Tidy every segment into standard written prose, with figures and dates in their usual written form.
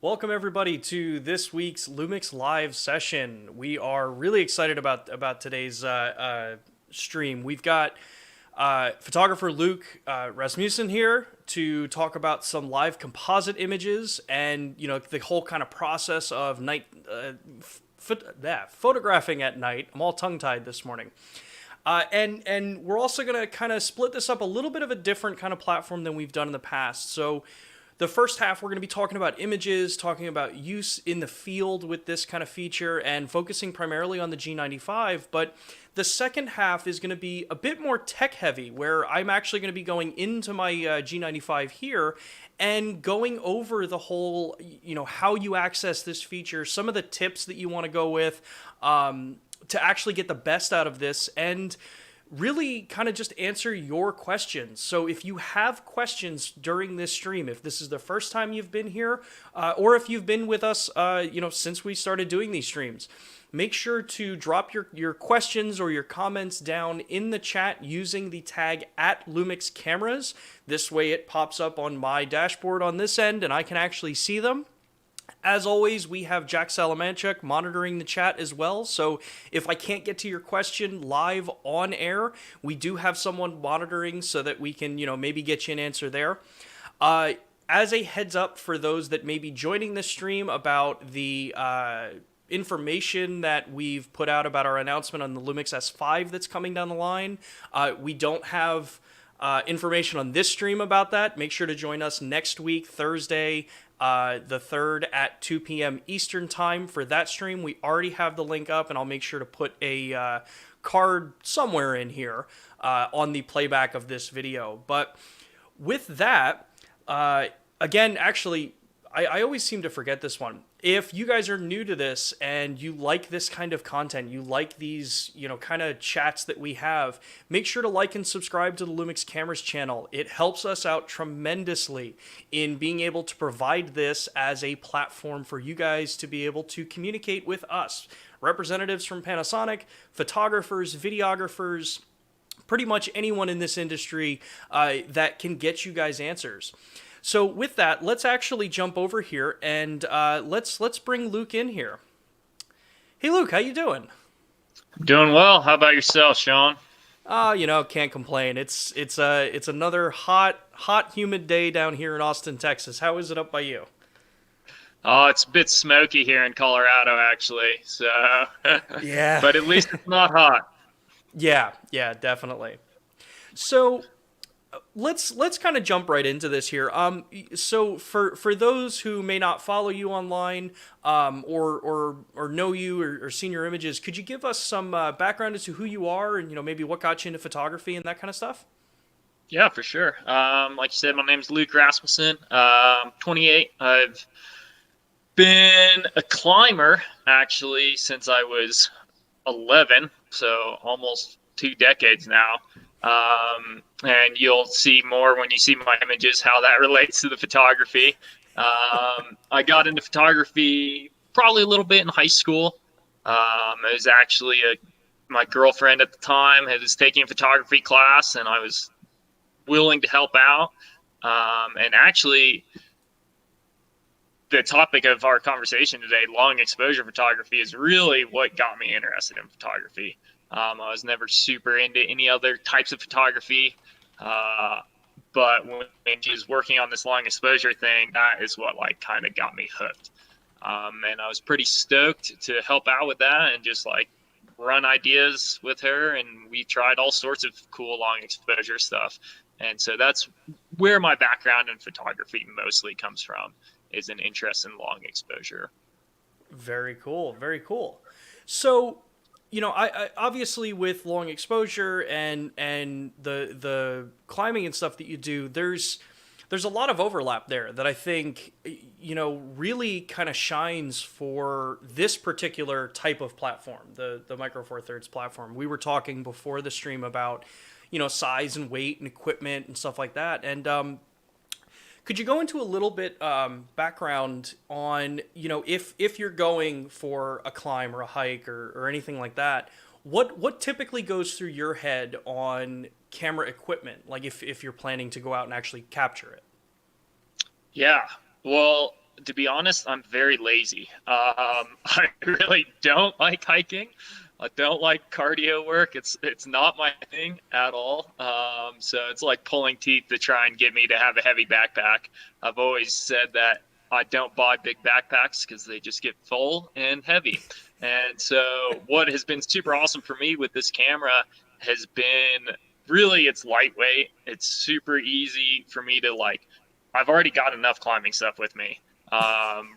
Welcome everybody to this week's Lumix live session. We are really excited about today's stream. We've got photographer Luke Rasmussen here to talk about some live composite images and the whole kind of process of photographing at night. I'm all tongue-tied this morning. And we're also going to kind of split this up a little bit of a different kind of platform than we've done in the past. So the first half, we're going to be talking about images, talking about use in the field with this kind of feature, and focusing primarily on the G95. But the second half is going to be a bit more tech-heavy, where I'm actually going to be going into my G95 here and going over the whole, how you access this feature, some of the tips that you want to go with to actually get the best out of this, and really kind of just answer your questions. So if you have questions during this stream, if this is the first time you've been here, or if you've been with us, since we started doing these streams, make sure to drop your questions or your comments down in the chat using the tag @LumixCameras. This way it pops up on my dashboard on this end and I can actually see them. As always, we have Jack Salamanchuk monitoring the chat as well, so if I can't get to your question live on air, we do have someone monitoring so that we can, maybe get you an answer there. As a heads up for those that may be joining the stream about the information that we've put out about our announcement on the Lumix S5 that's coming down the line, we don't have information on this stream about that. Make sure to join us next week, Thursday, the 3rd at 2 p.m. Eastern time for that stream. We already have the link up, and I'll make sure to put a card somewhere in here on the playback of this video. But with that, again, actually, I always seem to forget this one. If you guys are new to this and you like this kind of content, you like these, kind of chats that we have, make sure to like and subscribe to the Lumix Cameras channel. It helps us out tremendously in being able to provide this as a platform for you guys to be able to communicate with us. Representatives from Panasonic, photographers, videographers, pretty much anyone in this industry that can get you guys answers. So with that, let's actually jump over here and let's bring Luke in here. Hey Luke, how you doing? I'm doing well. How about yourself, Sean? Can't complain. It's another hot, humid day down here in Austin, Texas. How is it up by you? Oh, it's a bit smoky here in Colorado, actually. So, yeah. But at least it's not hot. Yeah, definitely. So let's kind of jump right into this here. So for those who may not follow you online, or know you or seen your images, could you give us some background as to who you are and maybe what got you into photography and that kind of stuff? Yeah, for sure. Like you said, my name's Luke Rasmussen. 28. I've been a climber actually since I was 11, so almost 2 decades now. And you'll see more when you see my images how that relates to the photography. I got into photography probably a little bit in high school. It was actually my girlfriend at the time was taking a photography class, and I was willing to help out. And actually, the topic of our conversation today, long exposure photography, is really what got me interested in photography. I was never super into any other types of photography, but when she was working on this long exposure thing, that is what kind of got me hooked. And I was pretty stoked to help out with that and just run ideas with her, and we tried all sorts of cool long exposure stuff. And so that's where my background in photography mostly comes from, is an interest in long exposure. Very cool, very cool. So I obviously with long exposure and the climbing and stuff that you do, there's a lot of overlap there that I think really kind of shines for this particular type of platform, the Micro Four Thirds platform. We were talking before the stream about size and weight and equipment and stuff like that, and could you go into a little bit background on, if you're going for a climb or a hike or anything like that, what typically goes through your head on camera equipment? Like if you're planning to go out and actually capture it? Yeah, well, to be honest, I'm very lazy. I really don't like hiking. I don't like cardio work. It's not my thing at all. So it's like pulling teeth to try and get me to have a heavy backpack. I've always said that I don't buy big backpacks because they just get full and heavy. And so what has been super awesome for me with this camera has been really it's lightweight. It's super easy for me to like. I've already got enough climbing stuff with me.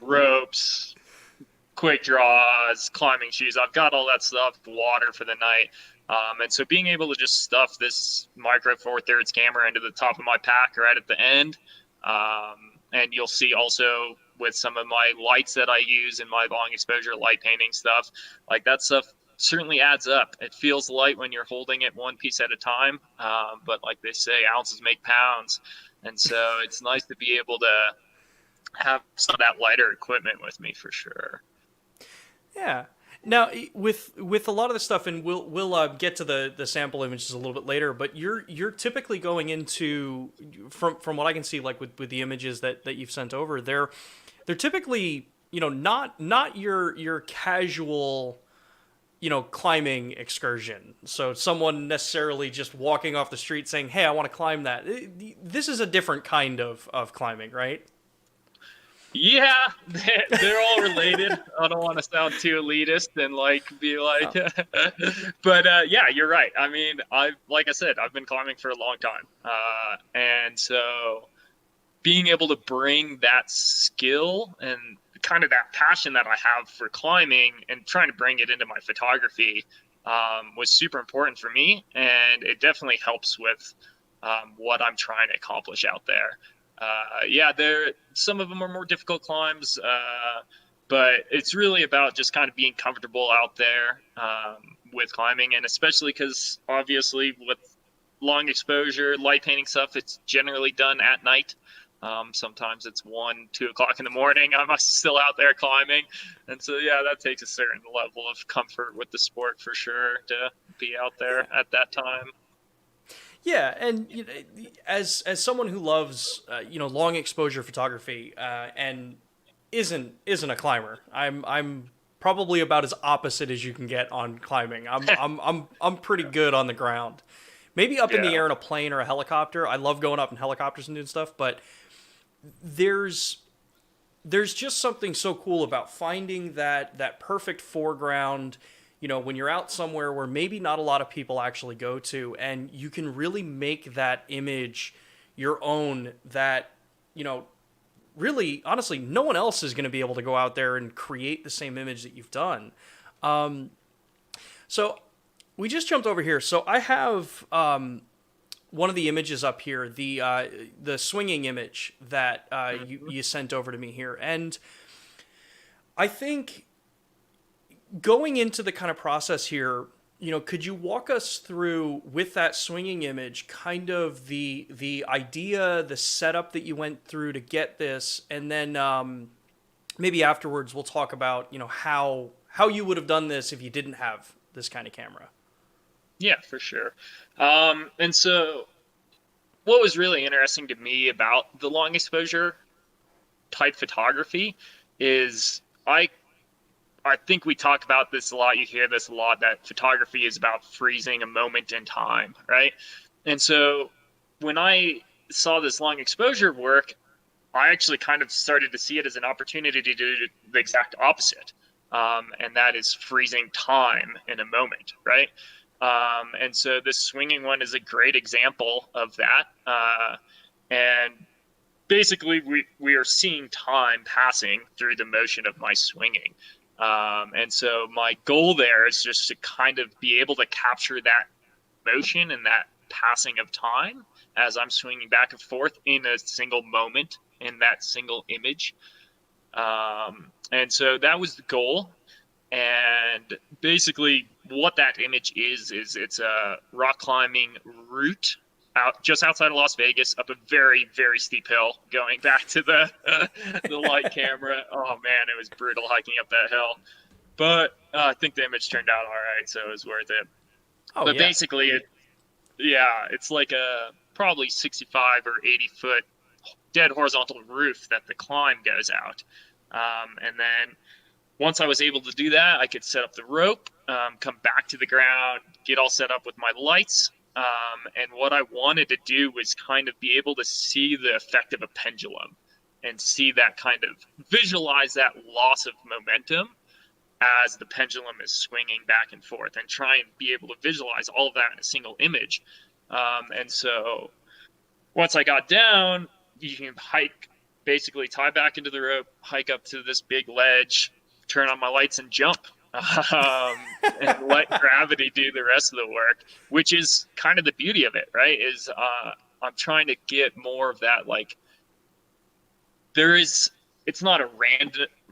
Ropes, quick draws, climbing shoes. I've got all that stuff, water for the night. And so being able to just stuff this micro four thirds camera into the top of my pack right at the end. And you'll see also with some of my lights that I use in my long exposure light painting stuff, like that stuff certainly adds up. It feels light when you're holding it one piece at a time. But like they say, ounces make pounds. And so it's nice to be able to have some of that lighter equipment with me for sure. Yeah. Now, with a lot of the stuff, and we'll get to the sample images a little bit later. But you're typically going into from what I can see, like with the images that you've sent over, they're typically not your casual climbing excursion. So someone necessarily just walking off the street saying, "Hey, I want to climb that." This is a different kind of climbing, right? Yeah, they're all related. I don't want to sound too elitist and like be like, but yeah, you're right. I mean, like I said, I've been climbing for a long time, and so being able to bring that skill and kind of that passion that I have for climbing and trying to bring it into my photography was super important for me, and it definitely helps with what I'm trying to accomplish out there. Yeah, some of them are more difficult climbs, but it's really about just kind of being comfortable out there with climbing, and especially because obviously with long exposure light painting stuff, it's generally done at night. Sometimes it's 1, 2 o'clock in the morning. I'm still out there climbing, and so yeah, that takes a certain level of comfort with the sport for sure to be out there at that time. Yeah, and as someone who loves long exposure photography and isn't a climber, I'm probably about as opposite as you can get on climbing. I'm pretty good on the ground. Maybe up in the air in a plane or a helicopter. I love going up in helicopters and doing stuff, but there's just something so cool about finding that perfect foreground, when you're out somewhere where maybe not a lot of people actually go to, and you can really make that image your own, that, really, honestly, no one else is going to be able to go out there and create the same image that you've done. So we just jumped over here. So I have one of the images up here, the swinging image that you sent over to me here. And I think going into the kind of process here, could you walk us through with that swinging image, kind of the idea, the setup that you went through to get this, and then maybe afterwards we'll talk about how you would have done this if you didn't have this kind of camera. Yeah, for sure. And so what was really interesting to me about the long exposure type photography is I think we talk about this a lot. You hear this a lot, that photography is about freezing a moment in time, right? And so when I saw this long exposure work, I actually kind of started to see it as an opportunity to do the exact opposite. And that is freezing time in a moment, right? And so this swinging one is a great example of that. And basically we are seeing time passing through the motion of my swinging. And so my goal there is just to kind of be able to capture that motion and that passing of time as I'm swinging back and forth in a single moment in that single image. And so that was the goal. And basically what that image is it's a rock climbing route just outside of Las Vegas, up a very, very steep hill, going back to the light camera. Oh man, it was brutal hiking up that hill. But I think the image turned out all right, so it was worth it. But yeah. Basically, it's like a probably 65 or 80 foot dead horizontal roof that the climb goes out. And then once I was able to do that, I could set up the rope, come back to the ground, get all set up with my lights. And what I wanted to do was kind of be able to see the effect of a pendulum and see that kind of visualize that loss of momentum as the pendulum is swinging back and forth, and try and be able to visualize all of that in a single image. And so once I got down, you can hike, basically tie back into the rope, hike up to this big ledge, turn on my lights and jump, and let gravity do the rest of the work, which is kind of the beauty of it, right? Is I'm trying to get more of that, like, it's not a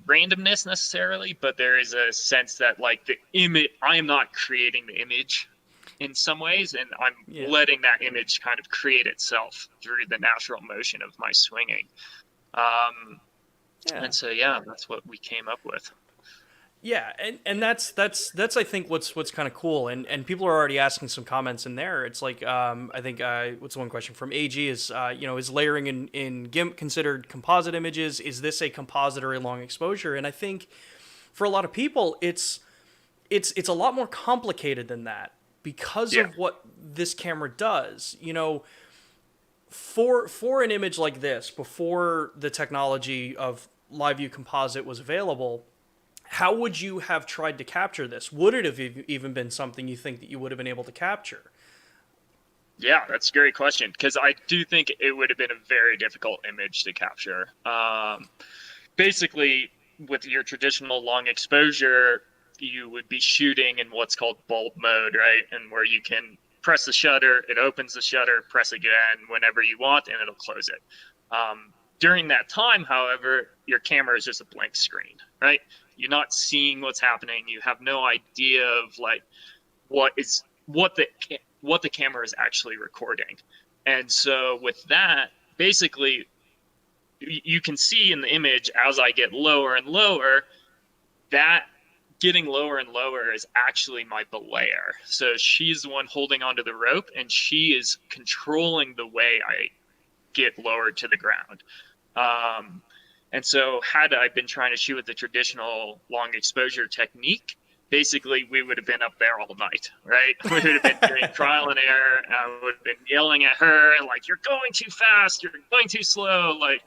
randomness necessarily, but there is a sense that, like, the image, I am not creating the image in some ways, and I'm letting that image kind of create itself through the natural motion of my swinging. And so, that's what we came up with. Yeah, and that's I think what's kind of cool, and people are already asking some comments in there. It's like I think what's one question from AG is is layering in GIMP considered composite images? Is this a composite or a long exposure? And I think for a lot of people it's a lot more complicated than that because of what this camera does. For an image like this, before the technology of live view composite was available, how would you have tried to capture this? Would it have even been something you think that you would have been able to capture? Yeah, that's a great question, because I do think it would have been a very difficult image to capture. Basically, with your traditional long exposure, you would be shooting in what's called bulb mode, right? And where you can press the shutter, it opens the shutter, press again whenever you want, and it'll close it. During that time, however, your camera is just a blank screen, right? You're not seeing what's happening. You have no idea of, like, what the camera is actually recording. And so with that, basically, you can see in the image as I get lower and lower, that getting lower and lower is actually my belayer. So she's the one holding onto the rope, and she is controlling the way I get lowered to the ground. And so had I been trying to shoot with the traditional long exposure technique, basically we would have been up there all night, right? We would have been doing trial and error. I would have been yelling at her, like, you're going too fast, you're going too slow. Like,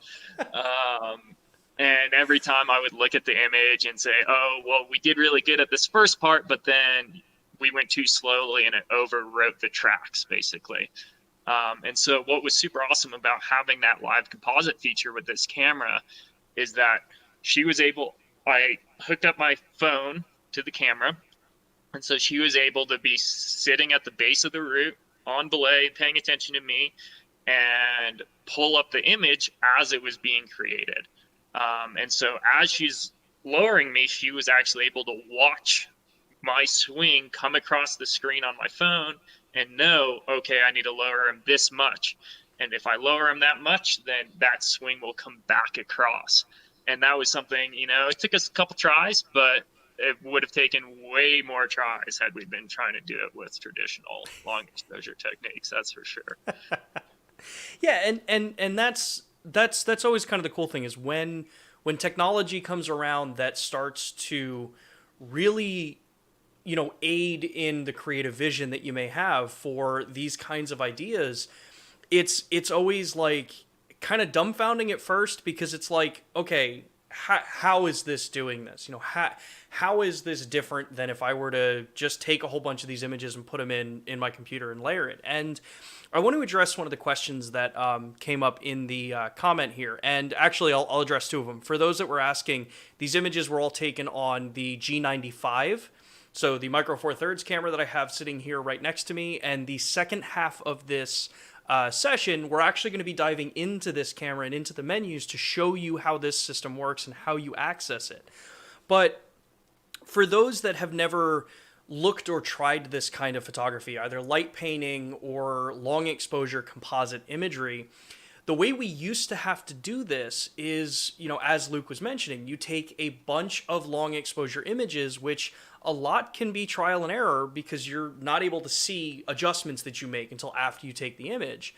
and every time I would look at the image and say, oh, well, we did really good at this first part, but then we went too slowly and it overwrote the tracks, basically. And so what was super awesome about having that live composite feature with this camera is that I hooked up my phone to the camera, and so she was able to be sitting at the base of the route on belay, paying attention to me, and pull up the image as it was being created. And so as she's lowering me, she was actually able to watch my swing come across the screen on my phone and know, okay, I need to lower him this much. And if I lower him that much, then that swing will come back across. And that was something, it took us a couple tries, but it would have taken way more tries had we been trying to do it with traditional long exposure techniques. That's for sure. Yeah. And that's always kind of the cool thing is when technology comes around that starts to really, aid in the creative vision that you may have for these kinds of ideas, it's always like kind of dumbfounding at first, because it's like, okay, how is this doing this? How is this different than if I were to just take a whole bunch of these images and put them in my computer and layer it? And I want to address one of the questions that came up in the comment here. And actually, I'll address two of them. For those that were asking, these images were all taken on the G95. So the Micro Four Thirds camera that I have sitting here right next to me. And the second half of this session, we're actually going to be diving into this camera and into the menus to show you how this system works and how you access it. But for those that have never looked or tried this kind of photography, either light painting or long exposure composite imagery, the way we used to have to do this is, as Luke was mentioning, you take a bunch of long exposure images, which a lot can be trial and error because you're not able to see adjustments that you make until after you take the image.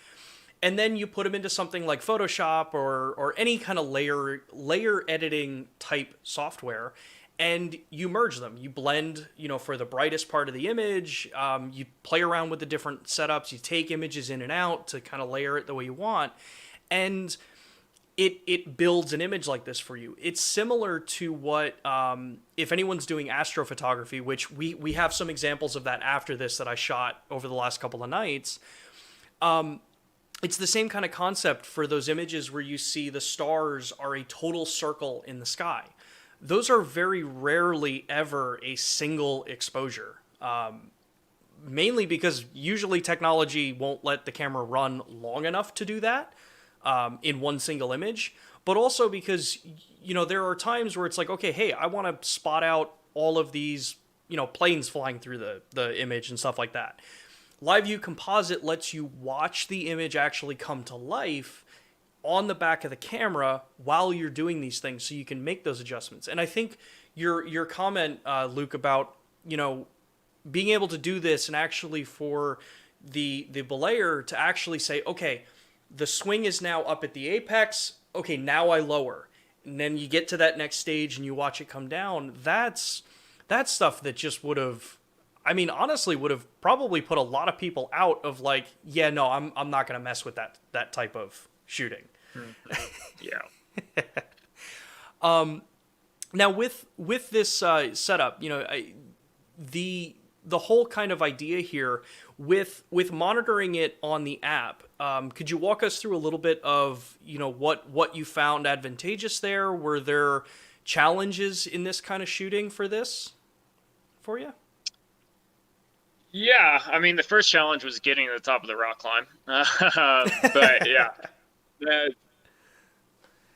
and then you put them into something like Photoshop or any kind of layer editing type software, and you merge them. You blend, for the brightest part of the image. You play around with the different setups. You take images in and out to kind of layer it the way you want, and it builds an image like this for you. It's similar to what, if anyone's doing astrophotography, which we have some examples of that after this that I shot over the last couple of nights. It's the same kind of concept for those images where you see the stars are a total circle in the sky. Those are very rarely ever a single exposure. Mainly because usually technology won't let the camera run long enough to do that in one single image. But also because, there are times where it's like, okay, hey, I want to spot out all of these, planes flying through the image and stuff like that. Live View Composite lets you watch the image actually come to life on the back of the camera while you're doing these things, so you can make those adjustments. And I think your comment, Luke, about being able to do this and actually for the belayer to actually say, okay, the swing is now up at the apex. Okay, now I lower, and then you get to that next stage and you watch it come down. That's stuff that just would have. Honestly, would have probably put a lot of people out of like, yeah, no, I'm not going to mess with that type of shooting. Yeah. Now with this setup, the whole kind of idea here with monitoring it on the app, could you walk us through a little bit of what you found advantageous there? Were there challenges in this kind of shooting for you? Yeah, the first challenge was getting to the top of the rock climb. But yeah,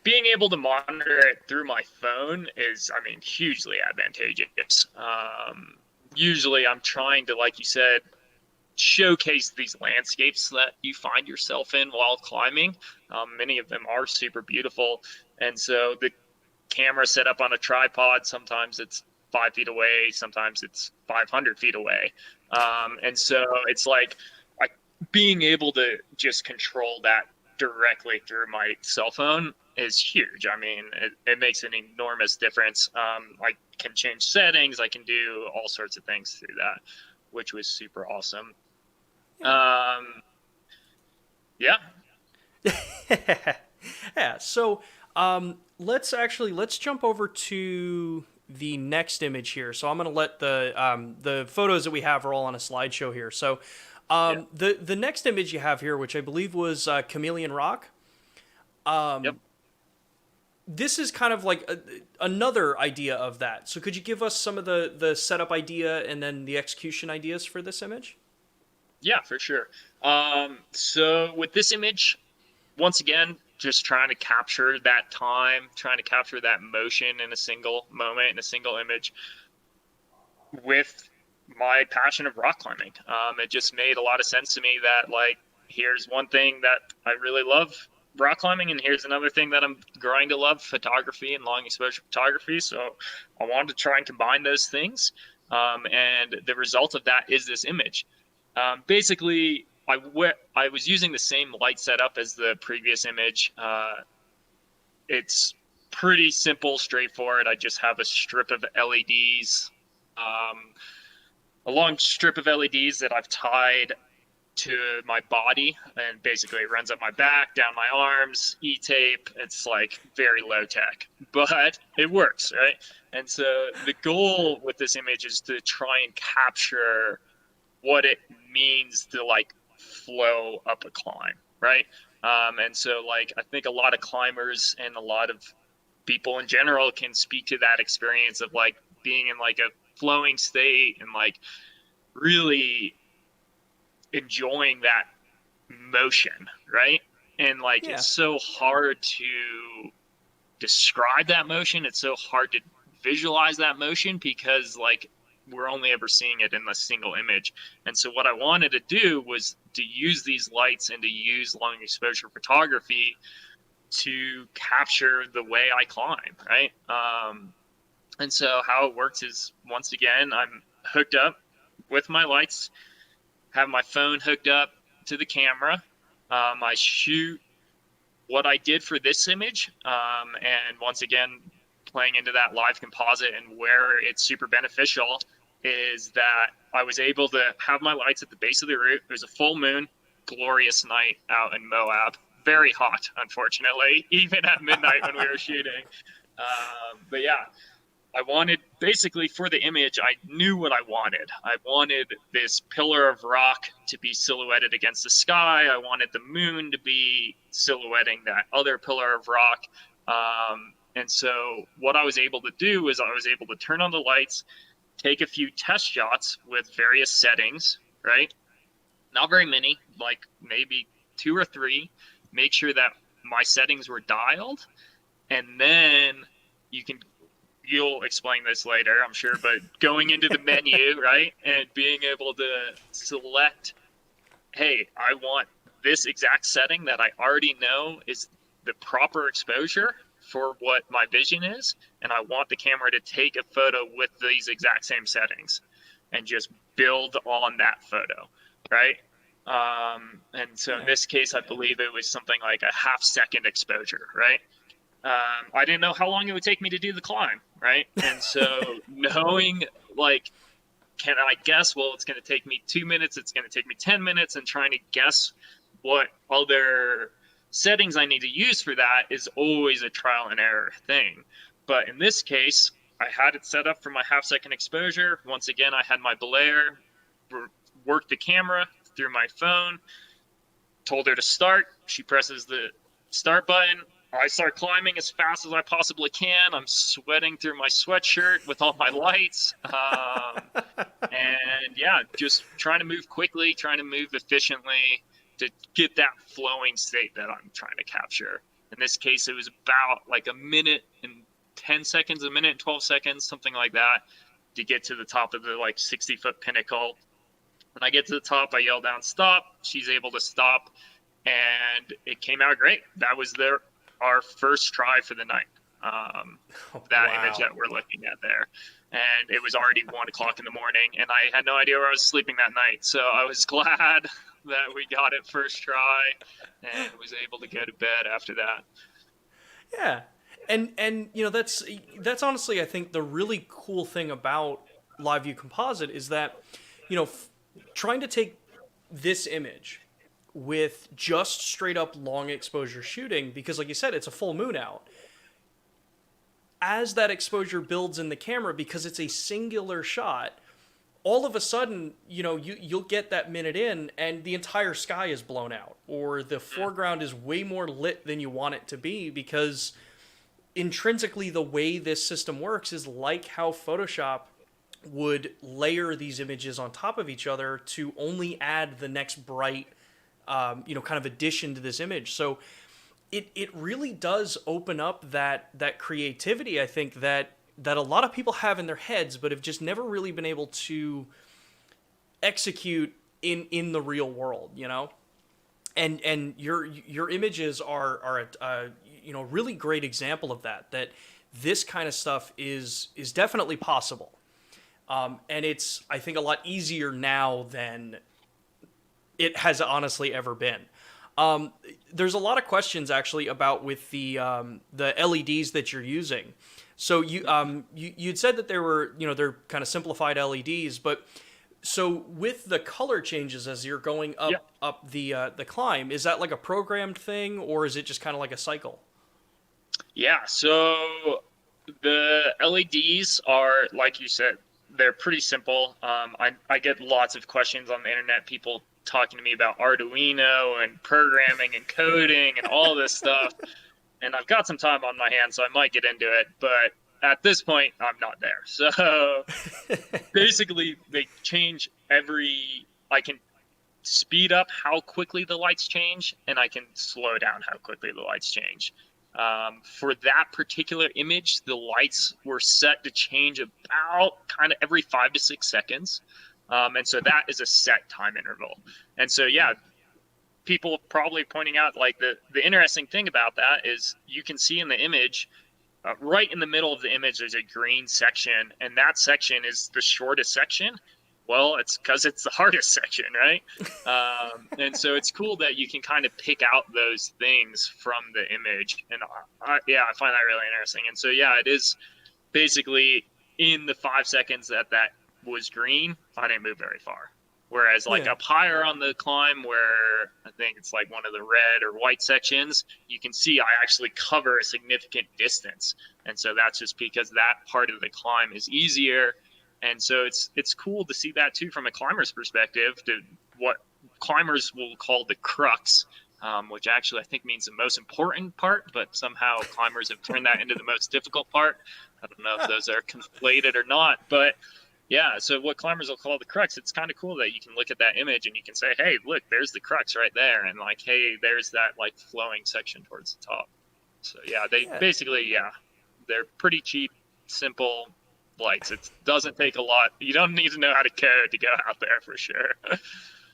being able to monitor it through my phone is, hugely advantageous. Usually I'm trying to, like you said, showcase these landscapes that you find yourself in while climbing. Many of them are super beautiful. And so the camera set up on a tripod, sometimes it's 5 feet away, sometimes it's 500 feet away. And so it's like being able to just control that directly through my cell phone is huge. It makes an enormous difference. I can change settings. I can do all sorts of things through that, which was super awesome. Yeah. Yeah. So let's jump over to the next image here. So I'm going to let the photos that we have are all on a slideshow here. So the next image you have here, which I believe was Chameleon Rock. Yep. This is kind of like another idea of that. So could you give us some of the setup idea and then the execution ideas for this image? Yeah, for sure. So with this image, once again, just trying to capture that time, trying to capture that motion in a single moment, in a single image, with my passion of rock climbing. It just made a lot of sense to me that, like, here's one thing that I really love, rock climbing, and here's another thing that I'm growing to love, photography and long exposure photography. So I wanted to try and combine those things. And the result of that is this image. Basically, I was using the same light setup as the previous image. It's pretty simple, straightforward. I just have a strip of LEDs, a long strip of LEDs that I've tied to my body, and basically it runs up my back, down my arms, E-tape. It's like very low tech, but it works, right? And so the goal with this image is to try and capture what it means to like flow up a climb, right? And so like I think a lot of climbers and a lot of people in general can speak to that experience of like being in like a flowing state and like really enjoying that motion, right? And like it's so hard to describe that motion. It's so hard to visualize that motion because like we're only ever seeing it in a single image. And so what I wanted to do was to use these lights and to use long exposure photography to capture the way I climb, right? And so how it works is, once again, I'm hooked up with my lights, have my phone hooked up to the camera. I shoot what I did for this image, and once again, playing into that live composite and where it's super beneficial is that I was able to have my lights at the base of the root. It was a full moon, glorious night out in Moab. Very hot, unfortunately, even at midnight when we were shooting. But yeah, I wanted, basically for the image, I knew what I wanted. I wanted this pillar of rock to be silhouetted against the sky. I wanted the moon to be silhouetting that other pillar of rock. And so what I was able to do is I was able to turn on the lights, take a few test shots with various settings, right? Not very many, like maybe 2 or 3, make sure that my settings were dialed. And then you'll explain this later, I'm sure, but going into the menu, right, and being able to select, hey, I want this exact setting that I already know is the proper exposure for what my vision is, and I want the camera to take a photo with these exact same settings and just build on that photo, right? And so in this case, I believe it was something like a half-second exposure, right? I didn't know how long it would take me to do the climb, right? And so knowing, like, can I guess, well, it's going to take me 2 minutes, it's going to take me 10 minutes, and trying to guess what other settings I need to use for that is always a trial and error thing. But in this case, I had it set up for my half-second exposure. Once again, I had my belayer, worked the camera through my phone, told her to start. She presses the start button. I start climbing as fast as I possibly can. I'm sweating through my sweatshirt with all my lights. And yeah, just trying to move quickly, trying to move efficiently to get that flowing state that I'm trying to capture. In this case, it was about like a minute and 10 seconds, a minute and 12 seconds, something like that, to get to the top of the like 60-foot pinnacle. When I get to the top, I yell down, stop. She's able to stop, and it came out great. That was our first try for the night. Image that we're looking at there. And it was already 1 o'clock in the morning, and I had no idea where I was sleeping that night. So I was glad that we got it first try and was able to go to bed after that. Yeah. And you know, that's honestly, I think, the really cool thing about Live View Composite is that, you know, trying to take this image with just straight up long exposure shooting, because like you said, it's a full moon out. As that exposure builds in the camera, because it's a singular shot, all of a sudden, you know, you'll get that minute in and the entire sky is blown out, or the foreground is way more lit than you want it to be, because intrinsically the way this system works is like how Photoshop would layer these images on top of each other to only add the next bright, you know, kind of addition to this image. So it really does open up that creativity, I think, that a lot of people have in their heads, but have just never really been able to execute in the real world, you know? And your images are a you know, really great example of that this kind of stuff is definitely possible. And it's, I think, a lot easier now than it has honestly ever been. There's a lot of questions actually about with the LEDs that you're using. So you'd said that there were, you know, they're kind of simplified LEDs, but so with the color changes as you're going up the climb, is that like a programmed thing, or is it just kind of like a cycle? Yeah, so the LEDs are, like you said, they're pretty simple. I get lots of questions on the internet, people talking to me about Arduino and programming and coding and all this stuff. And I've got some time on my hands, so I might get into it. But at this point, I'm not there. So basically, they change I can speed up how quickly the lights change, and I can slow down how quickly the lights change. For that particular image, the lights were set to change about kind of every 5 to 6 seconds. And so that is a set time interval. And so, yeah, people probably pointing out, like, the interesting thing about that is you can see in the image, right in the middle of the image, there's a green section, and that section is the shortest section. Well, it's because it's the hardest section, right? And so it's cool that you can kind of pick out those things from the image. And yeah, I find that really interesting. And so, yeah, it is basically in the 5 seconds that was green, I didn't move very far. Whereas, like Yeah. up higher on the climb, where I think it's like one of the red or white sections, you can see I actually cover a significant distance. And so that's just because that part of the climb is easier. And so it's cool to see that too from a climber's perspective, to what climbers will call the crux, which actually I think means the most important part, but somehow climbers have turned that into the most difficult part. I don't know if those are conflated or not, but yeah, so what climbers will call the crux, it's kind of cool that you can look at that image and you can say, hey, look, there's the crux right there. And like, hey, there's that like flowing section towards the top. So yeah, they Yeah. basically, yeah, they're pretty cheap, simple lights. It doesn't take a lot. You don't need to know how to carry it to go out there for sure.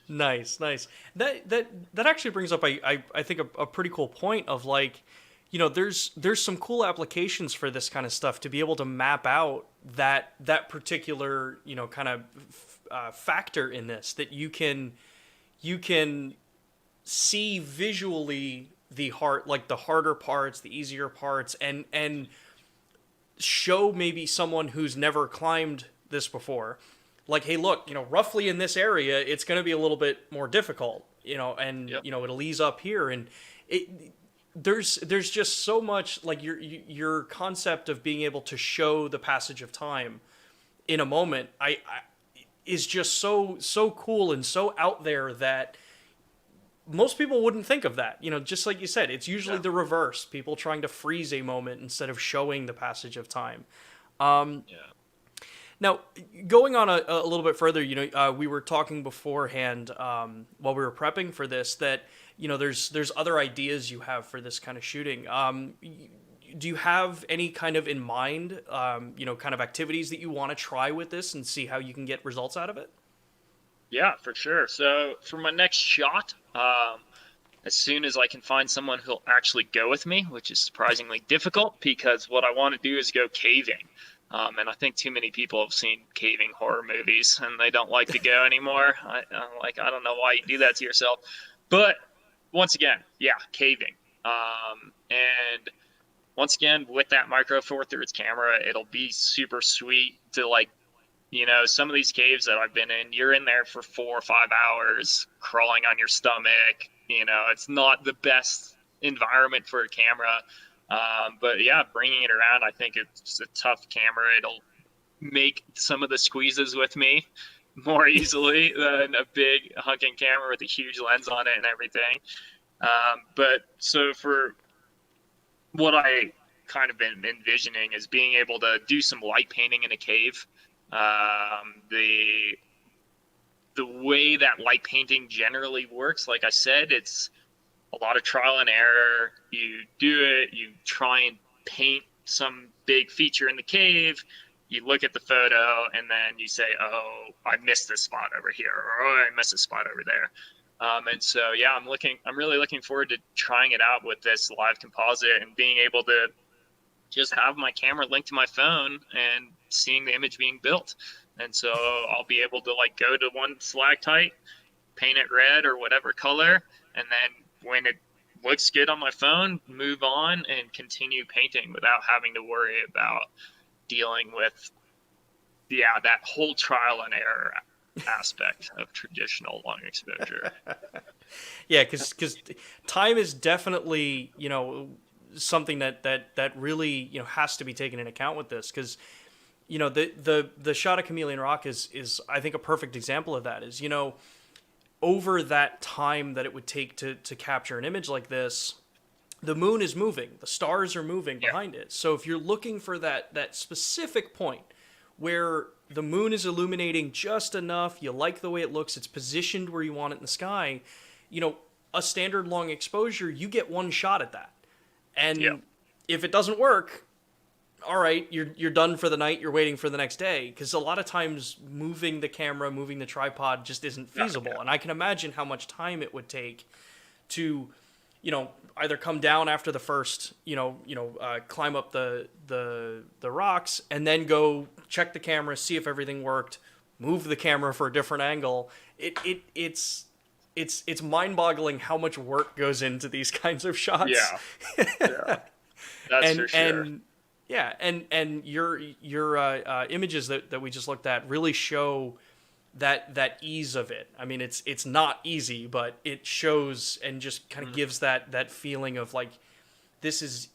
Nice, nice. That actually brings up I think a pretty cool point of like, there's some cool applications for this kind of stuff to be able to map out that particular kind of factor in this, that you can see visually the harder parts, the easier parts, and show maybe someone who's never climbed this before, like, hey, look, roughly in this area, it's going to be a little bit more difficult, and Yep. it'll ease up here, and it there's just so much, like, your concept of being able to show the passage of time in a moment, I is just so cool and so out there that most people wouldn't think of that. Just like you said, it's usually Yeah. the reverse, people trying to freeze a moment instead of showing the passage of time. Yeah. Now, going on a little bit further, we were talking beforehand, while we were prepping for this, that there's other ideas you have for this kind of shooting. Do you have any kind of in mind, kind of activities that you want to try with this and see how you can get results out of it? Yeah, for sure. So for my next shot, as soon as I can find someone who'll actually go with me, which is surprisingly difficult because what I want to do is go caving. And I think too many people have seen caving horror movies and they don't like to go anymore. I don't know why you do that to yourself. But once again, yeah, caving. And once again, with that Micro Four Thirds camera, it'll be super sweet to like, some of these caves that I've been in, you're in there for 4 or 5 hours crawling on your stomach. It's not the best environment for a camera. But yeah, bringing it around, I think it's a tough camera. It'll make some of the squeezes with me more easily than a big hunking camera with a huge lens on it and everything. But so for what I kind of been envisioning is being able to do some light painting in a cave. The way that light painting generally works, like I said, it's a lot of trial and error. You do it, you try and paint some big feature in the cave, you look at the photo, and then you say, oh, I missed this spot over here, or oh, I missed a spot over there. And so, yeah, I'm really looking forward to trying it out with this live composite and being able to just have my camera linked to my phone and seeing the image being built. And so I'll be able to like go to one stalactite, paint it red or whatever color, and then when it looks good on my phone, move on and continue painting without having to worry about dealing with, yeah, that whole trial and error aspect of traditional long exposure. Yeah, because time is definitely something that really has to be taken into account with this, because the shot of Chameleon Rock is I think a perfect example of that. Is over that time that it would take to capture an image like this, the moon is moving, the stars are moving behind it. So if you're looking for that specific point where the moon is illuminating just enough, you like the way it looks, it's positioned where you want it in the sky, a standard long exposure, you get one shot at that. And if it doesn't work, all right, you're done for the night, you're waiting for the next day, because a lot of times moving the camera, moving the tripod just isn't feasible. And I can imagine how much time it would take to either come down after the first climb up the rocks and then go check the camera, see if everything worked, move the camera for a different angle. It's mind-boggling how much work goes into these kinds of shots. Yeah. Yeah. That's for sure. And yeah, and your images that we just looked at really show that ease of it. I mean, it's not easy, but it shows and just kind of gives that feeling of like this is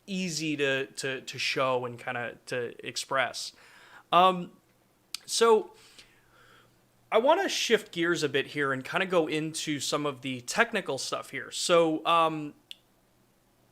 easy to show and kind of to express. So I want to shift gears a bit here and kind of go into some of the technical stuff here. So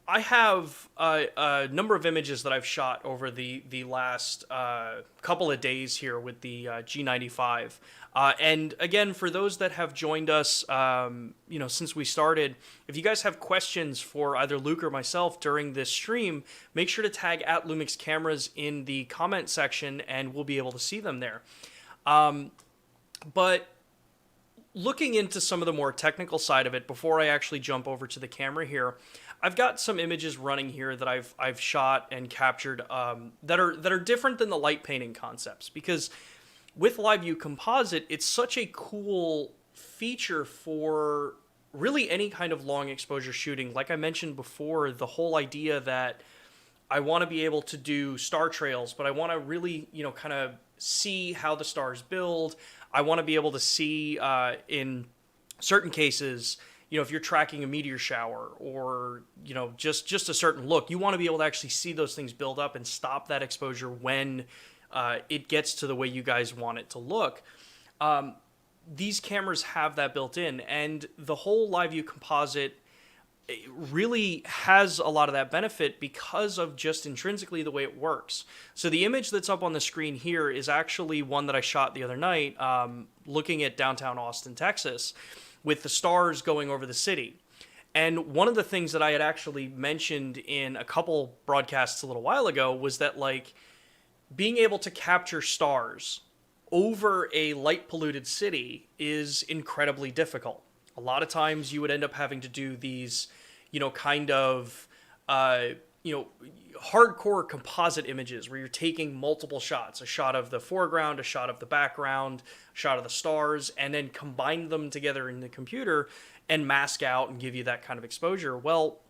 I have a number of images that I've shot over the last couple of days here with the G95. And again, for those that have joined us, since we started, if you guys have questions for either Luke or myself during this stream, make sure to tag at Lumix Cameras in the comment section, and we'll be able to see them there. But looking into some of the more technical side of it, before I actually jump over to the camera here, I've got some images running here that I've shot and captured that are different than the light painting concepts, because with Live View Composite, it's such a cool feature for really any kind of long exposure shooting. Like I mentioned before, the whole idea that I want to be able to do star trails, but I want to really, kind of see how the stars build. I want to be able to see in certain cases, if you're tracking a meteor shower or, just a certain look, you want to be able to actually see those things build up and stop that exposure when it gets to the way you guys want it to look. These cameras have that built in, and the whole Live View Composite really has a lot of that benefit because of just intrinsically the way it works. So the image that's up on the screen here is actually one that I shot the other night looking at downtown Austin, Texas, with the stars going over the city. And one of the things that I had actually mentioned in a couple broadcasts a little while ago was that, like, being able to capture stars over a light polluted city is incredibly difficult. A lot of times you would end up having to do these, kind of, hardcore composite images where you're taking multiple shots, a shot of the foreground, a shot of the background, a shot of the stars, and then combine them together in the computer and mask out and give you that kind of exposure. Well,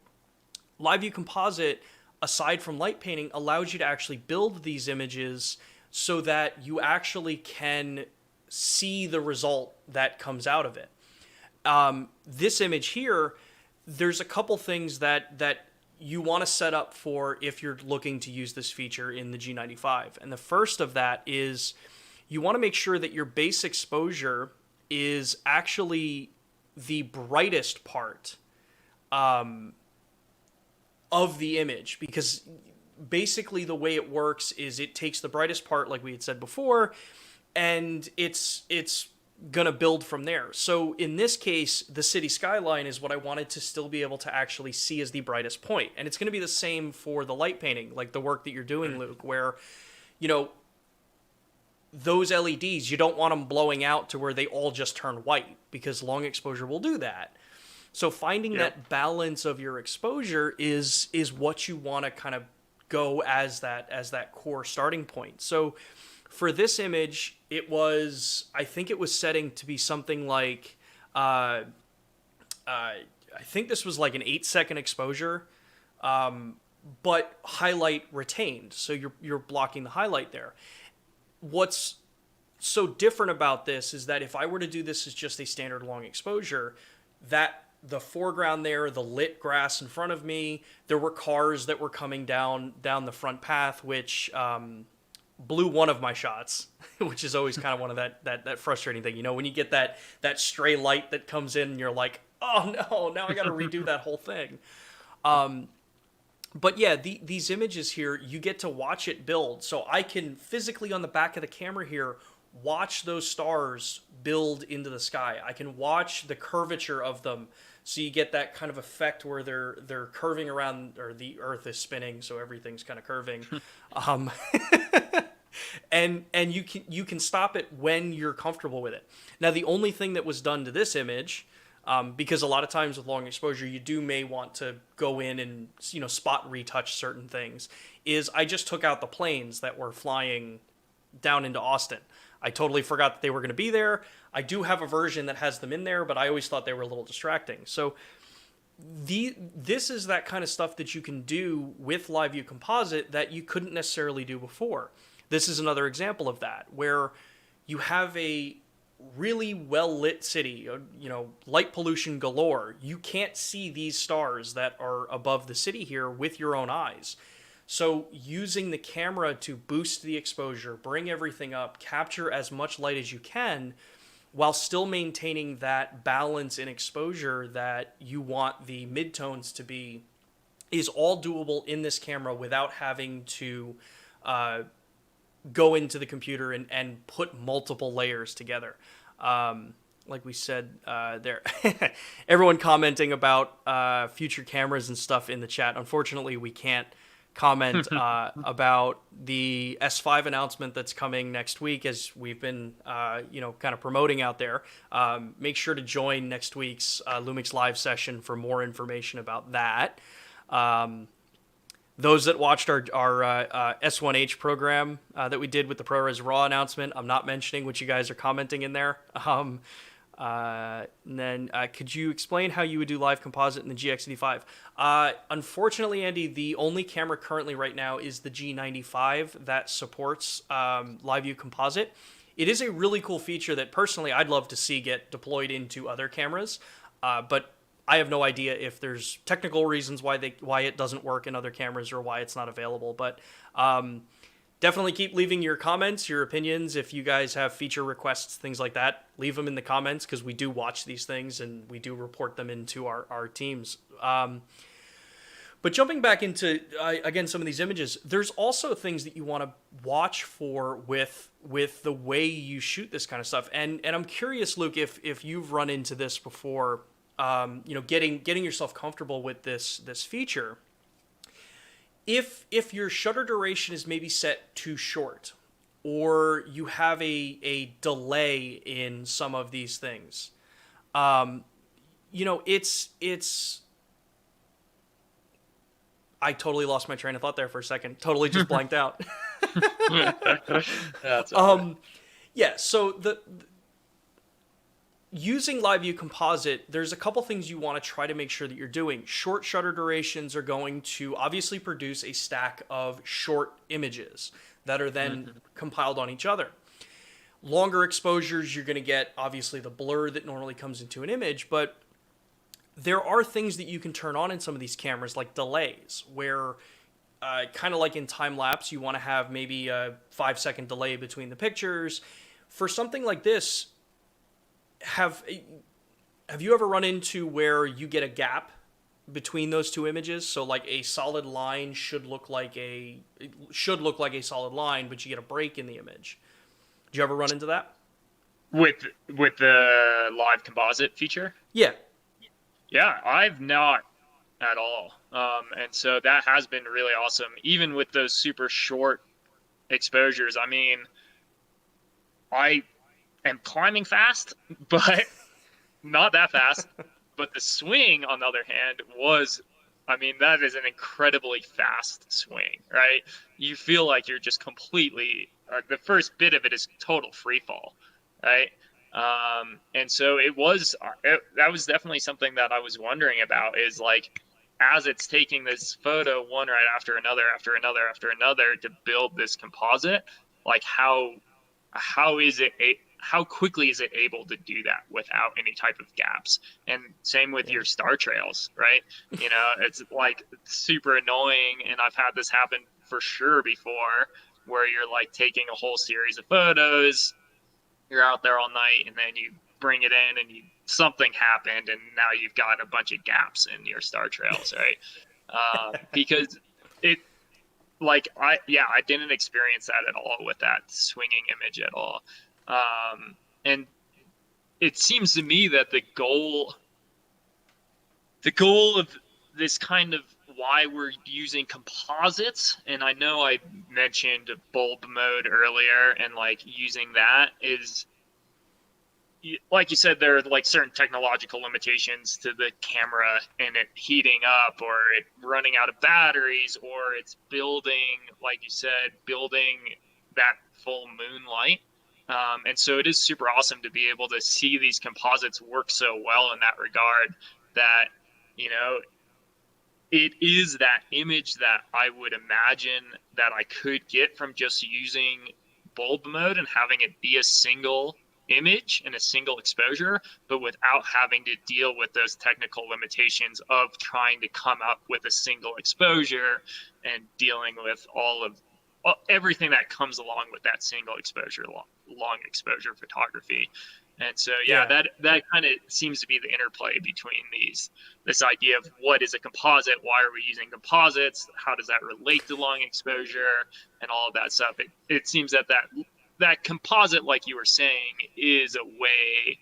Live View Composite, aside from light painting, allows you to actually build these images so that you actually can see the result that comes out of it. This image here, there's a couple things that you want to set up for if you're looking to use this feature in the G95. And the first of that is you want to make sure that your base exposure is actually the brightest part of the image, because basically the way it works is it takes the brightest part, like we had said before, and it's gonna build from there. So in this case, the city skyline is what I wanted to still be able to actually see as the brightest point. And it's gonna be the same for the light painting, like the work that you're doing, Luke, where, those LEDs, you don't want them blowing out to where they all just turn white, because long exposure will do that. So finding that balance of your exposure is what you want to kind of go as that core starting point. So for this image, I think it was setting to be something like, I think this was like an 8-second exposure, but highlight retained. So you're blocking the highlight there. What's so different about this is that if I were to do this as just a standard long exposure, that the foreground there, the lit grass in front of me, there were cars that were coming down the front path, which blew one of my shots, which is always kind of one of that frustrating thing. When you get that stray light that comes in and you're like, oh no, now I got to redo that whole thing. But yeah, these images here, you get to watch it build. So I can physically on the back of the camera here watch those stars build into the sky. I can watch the curvature of them, so you get that kind of effect where they're curving around, or the Earth is spinning, so everything's kind of curving. And you can stop it when you're comfortable with it. Now, the only thing that was done to this image, because a lot of times with long exposure, you may want to go in and spot retouch certain things, is I just took out the planes that were flying down into Austin. I totally forgot that they were going to be there. I do have a version that has them in there, but I always thought they were a little distracting. So this is that kind of stuff that you can do with Live View Composite that you couldn't necessarily do before. This is another example of that, where you have a really well lit city, light pollution galore. You can't see these stars that are above the city here with your own eyes. So using the camera to boost the exposure, bring everything up, capture as much light as you can, while still maintaining that balance in exposure that you want the midtones to be, is all doable in this camera without having to go into the computer and put multiple layers together. Like we said there, everyone commenting about future cameras and stuff in the chat. Unfortunately, we can't comment about the S5 announcement that's coming next week, as we've been kind of promoting out there. Make sure to join next week's Lumix live session for more information about that. Those that watched our S1H program that we did with the ProRes RAW announcement, I'm not mentioning what you guys are commenting in there. And then could you explain how you would do live composite in the GX85? Unfortunately, Andy, the only camera currently right now is the G95 that supports live view composite. It is a really cool feature that personally I'd love to see get deployed into other cameras, but I have no idea if there's technical reasons why it doesn't work in other cameras or why it's not available. But definitely keep leaving your comments, your opinions. If you guys have feature requests, things like that, leave them in the comments, because we do watch these things and we do report them into our teams. But jumping back into, again, some of these images, there's also things that you want to watch for with the way you shoot this kind of stuff. And I'm curious, Luke, if you've run into this before, getting yourself comfortable with this feature. If your shutter duration is maybe set too short, or you have a delay in some of these things, it's. I totally lost my train of thought there for a second. Totally just blanked out. That's okay. Yeah. So using Live View Composite, there's a couple things you want to try to make sure that you're doing. Short shutter durations are going to obviously produce a stack of short images that are then compiled on each other. Longer exposures, you're going to get obviously the blur that normally comes into an image, but there are things that you can turn on in some of these cameras, like delays, where kind of like in time lapse, you want to have maybe a 5-second delay between the pictures. For something like this, have you ever run into where you get a gap between those two images? So like a solid line should look like a solid line, but you get a break in the image. Did you ever run into that? With the live composite feature? Yeah. Yeah, I've not at all. And so that has been really awesome. Even with those super short exposures, I mean, I am climbing fast, but not that fast. But the swing, on the other hand, that is an incredibly fast swing, right? You feel like you're just completely, the first bit of it is total free fall, right? And so that was definitely something that I was wondering about, is like, as it's taking this photo one right after another to build this composite, like how quickly is it able to do that without any type of gaps? And same with your star trails, right? It's like super annoying, and I've had this happen for sure before, where you're like taking a whole series of photos, you're out there all night, and then you bring it in and something happened, and now you've got a bunch of gaps in your star trails, right? Because I didn't experience that at all with that swinging image at all. And it seems to me that the goal of this kind of why we're using composites, and I know I mentioned bulb mode earlier, and like using that is, like you said, there are like certain technological limitations to the camera and it heating up, or it running out of batteries, or it's building, like you said, building that full moon light. And so it is super awesome to be able to see these composites work so well in that regard that, you know, it is that image that I would imagine that I could get from just using bulb mode and having it be a single image and a single exposure, but without having to deal with those technical limitations of trying to come up with a single exposure and dealing with all of everything that comes along with that single exposure, long exposure photography. And so, yeah, that kind of seems to be the interplay between this idea of what is a composite, why are we using composites, how does that relate to long exposure, and all of that stuff. It seems that composite, like you were saying, is a way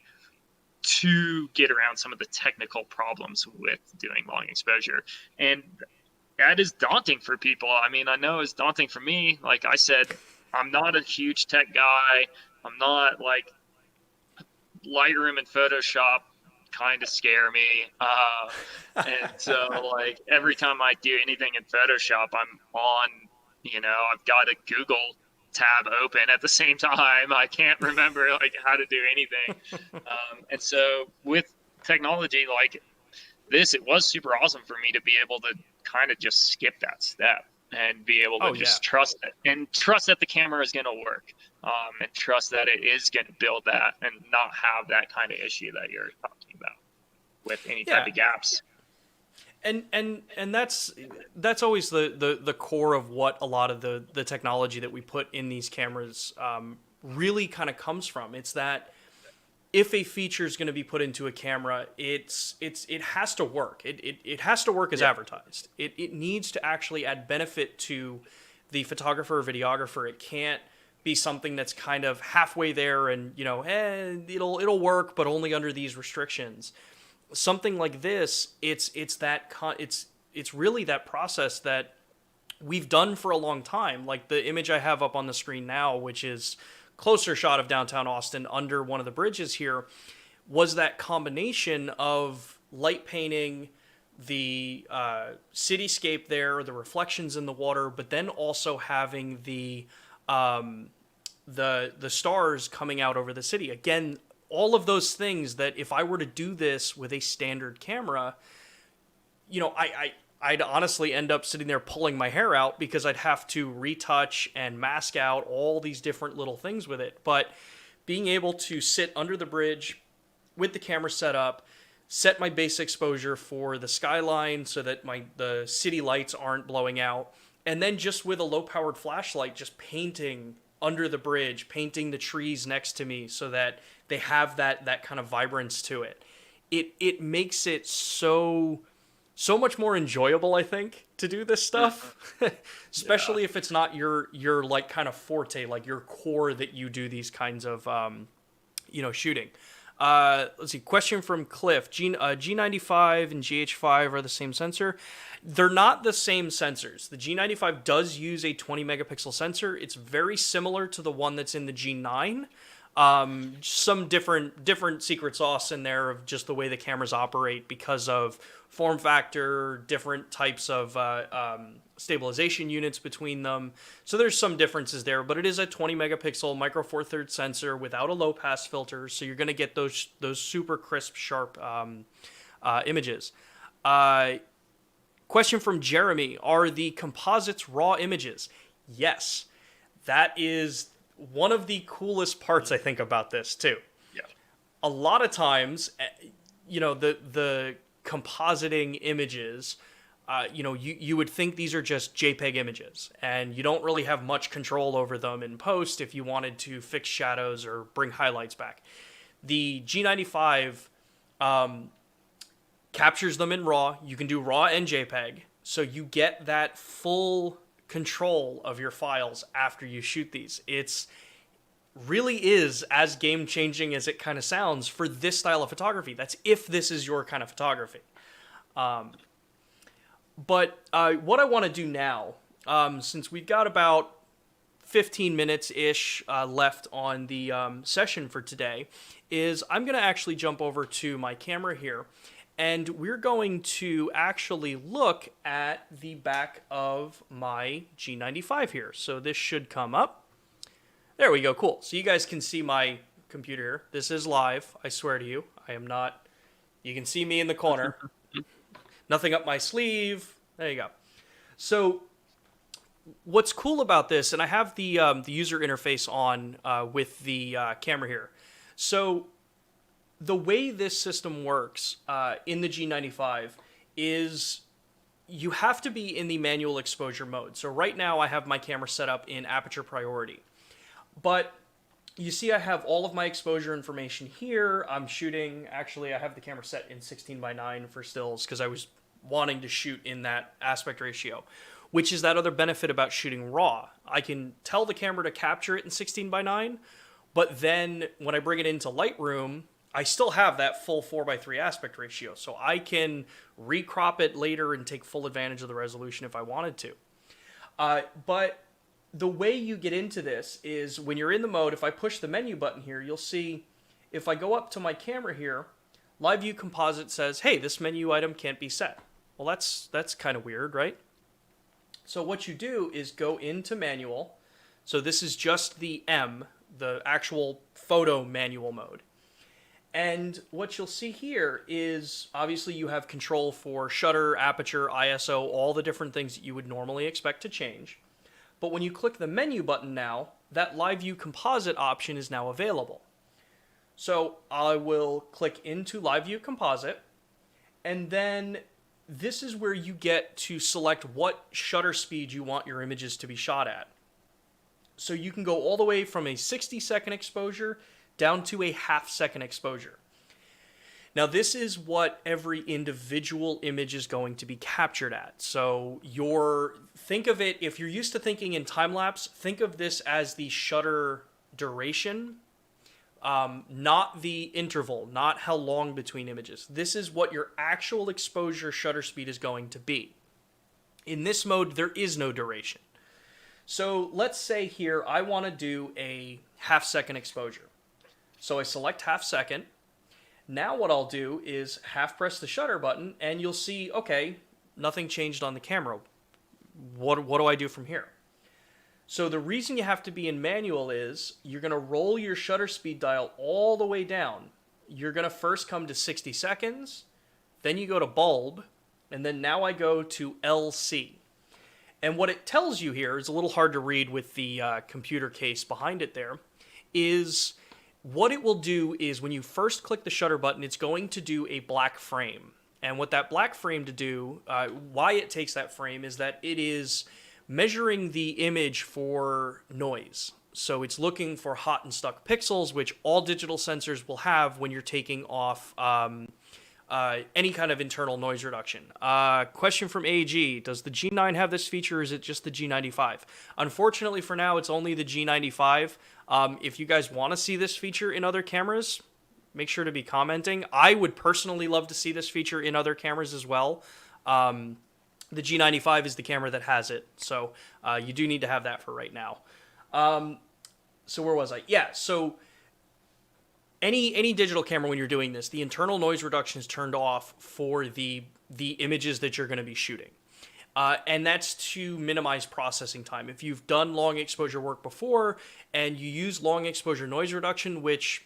to get around some of the technical problems with doing long exposure. And that is daunting for people. I mean, I know it's daunting for me. Like I said, I'm not a huge tech guy. I'm not like Lightroom and Photoshop kind of scare me. And so like every time I do anything in Photoshop, I'm on, I've got a Google tab open at the same time. I can't remember like how to do anything. And so with technology like this, it was super awesome for me to be able to kind of just skip that step and be able to just trust it and trust that the camera is going to work, and trust that it is going to build that and not have that kind of issue that you're talking about with any type of gaps. And that's always the core of what a lot of the technology that we put in these cameras really kind of comes from. It's that if a feature is going to be put into a camera, it has to work. It has to work as advertised. It needs to actually add benefit to the photographer or videographer. It can't be something that's kind of halfway there and it'll work, but only under these restrictions. Something like this, it's really that process that we've done for a long time. Like the image I have up on the screen now, which is closer shot of downtown Austin under one of the bridges here, was that combination of light painting, the cityscape there, the reflections in the water, but then also having the stars coming out over the city. Again, all of those things that if I were to do this with a standard camera, I'd honestly end up sitting there pulling my hair out because I'd have to retouch and mask out all these different little things with it. But being able to sit under the bridge with the camera set up, set my base exposure for the skyline so that the city lights aren't blowing out, and then just with a low-powered flashlight, just painting under the bridge, painting the trees next to me so that they have that kind of vibrance to it. It makes it so much more enjoyable, I think, to do this stuff, especially if it's not your like kind of forte, like your core that you do these kinds of, shooting. Let's see. Question from Cliff. G95 and GH5 are the same sensor. They're not the same sensors. The G95 does use a 20 megapixel sensor. It's very similar to the one that's in the G9. Some different secret sauce in there of just the way the cameras operate because of form factor, different types of stabilization units between them. So there's some differences there, but it is a 20 megapixel micro four thirds sensor without a low pass filter. So you're going to get those super crisp, sharp images. Question from Jeremy: are the composites raw images? Yes, that is one of the coolest parts, I think, about this too. Yeah. A lot of times, the compositing images, you would think these are just JPEG images, and you don't really have much control over them in post if you wanted to fix shadows or bring highlights back. The G95 captures them in RAW. You can do RAW and JPEG, so you get that full control of your files after you shoot these. It's really is as game-changing as it kind of sounds for this style of photography. That's if this is your kind of photography. But what I want to do now, since we've got about 15 minutes-ish left on the session for today, is I'm going to actually jump over to my camera here, and we're going to actually look at the back of my G95 here. So this should come up. There we go. Cool. So you guys can see my computer here. This is live. I swear to you. I am not. You can see me in the corner. Nothing up my sleeve. There you go. So what's cool about this, and I have the user interface on with the camera here. So the way this system works in the G95 is you have to be in the manual exposure mode. So right now I have my camera set up in aperture priority. But you see I have all of my exposure information here. I'm shooting, actually I have the camera set in 16:9 for stills because I was wanting to shoot in that aspect ratio, which is that other benefit about shooting raw. I can tell the camera to capture it in 16:9, but then when I bring it into Lightroom, I still have that full 4:3 aspect ratio. So I can recrop it later and take full advantage of the resolution if I wanted to. But the way you get into this is when you're in the mode, if I push the menu button here, you'll see if I go up to my camera here, Live View Composite says, hey, this menu item can't be set. Well, that's kind of weird, right? So what you do is go into manual. So this is just the M, the actual photo manual mode. And what you'll see here is obviously you have control for shutter, aperture, ISO, all the different things that you would normally expect to change. But when you click the menu button now, that Live View Composite option is now available. So I will click into Live View Composite, and then this is where you get to select what shutter speed you want your images to be shot at. So you can go all the way from a 60-second exposure down to a half-second exposure. Now this is what every individual image is going to be captured at. So think of it, if you're used to thinking in time-lapse, think of this as the shutter duration, not the interval, not how long between images. This is what your actual exposure shutter speed is going to be. In this mode, there is no duration. So let's say here I want to do a half-second exposure. So I select half-second. Now what I'll do is half press the shutter button and you'll see, okay, nothing changed on the camera. What do I do from here? So the reason you have to be in manual is you're going to roll your shutter speed dial all the way down. You're going to first come to 60 seconds, then you go to bulb, and then now I go to LC. And what it tells you here is a little hard to read with the computer case behind it there, is what it will do is when you first click the shutter button, it's going to do a black frame. And what that black frame to do, why it takes that frame, is that it is measuring the image for noise. So it's looking for hot and stuck pixels, which all digital sensors will have when you're taking off any kind of internal noise reduction. Question from AG, does the G9 have this feature or is it just the G95? Unfortunately for now, it's only the G95. If you guys want to see this feature in other cameras, make sure to be commenting. I would personally love to see this feature in other cameras as well. The G95 is the camera that has it, so you do need to have that for right now. So where was I? Yeah, so any digital camera when you're doing this, the internal noise reduction is turned off for the images that you're going to be shooting. And that's to minimize processing time. If you've done long exposure work before and you use long exposure noise reduction, which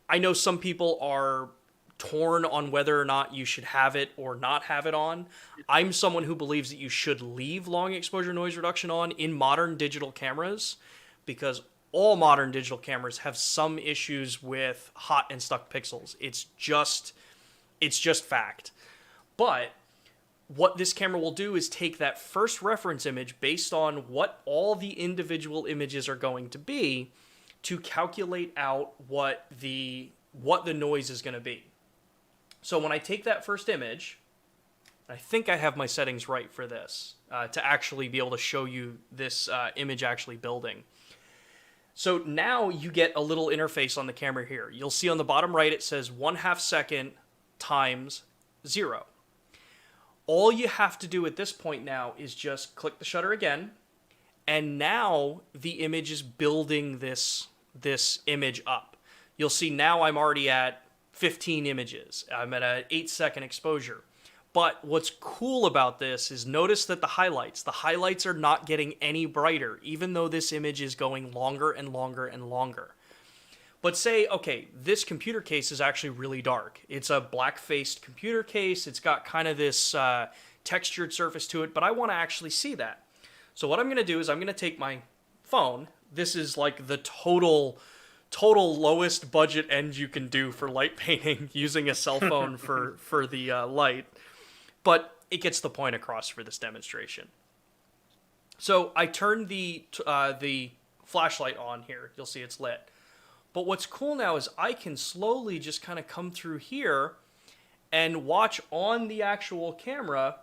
I know some people are torn on whether or not you should have it or not have it on. I'm someone who believes that you should leave long exposure noise reduction on in modern digital cameras because all modern digital cameras have some issues with hot and stuck pixels. It's just fact. But what this camera will do is take that first reference image based on what all the individual images are going to be to calculate out what the noise is going to be. So when I take that first image, I think I have my settings right for this to actually be able to show you this image actually building. So now you get a little interface on the camera here. You'll see on the bottom right it says 1/2 second times 0. All you have to do at this point now is just click the shutter again, and now the image is building this image up. You'll see now I'm already at 15 images. I'm at an 8-second exposure. But what's cool about this is notice that the highlights are not getting any brighter, even though this image is going longer and longer and longer. But say, okay, this computer case is actually really dark. It's a black-faced computer case. It's got kind of this textured surface to it, but I want to actually see that. So what I'm going to do is I'm going to take my phone. This is like the total lowest budget end you can do for light painting using a cell phone for the light. But it gets the point across for this demonstration. So I turned the flashlight on here. You'll see it's lit. But what's cool now is I can slowly just kind of come through here and watch on the actual camera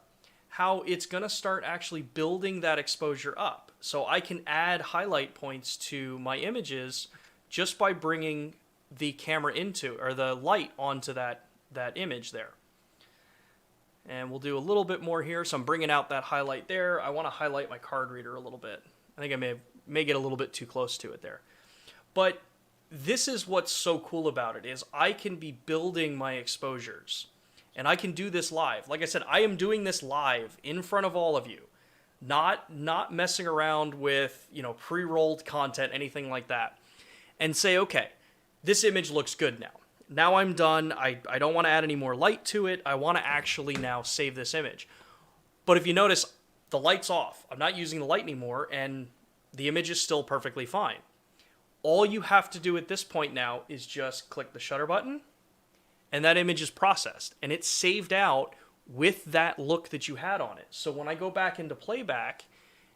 how it's going to start actually building that exposure up. So I can add highlight points to my images just by bringing the camera into, or the light onto that image there. And we'll do a little bit more here. So I'm bringing out that highlight there. I want to highlight my card reader a little bit. I think I may get a little bit too close to it there. But this is what's so cool about it, is I can be building my exposures. And I can do this live. Like I said, I am doing this live in front of all of you. Not messing around with, pre-rolled content, anything like that. And say, okay, this image looks good now. Now I'm done. I don't want to add any more light to it. I want to actually now save this image. But if you notice, the light's off. I'm not using the light anymore, and the image is still perfectly fine. All you have to do at this point now is just click the shutter button, and that image is processed. And it's saved out with that look that you had on it. So when I go back into playback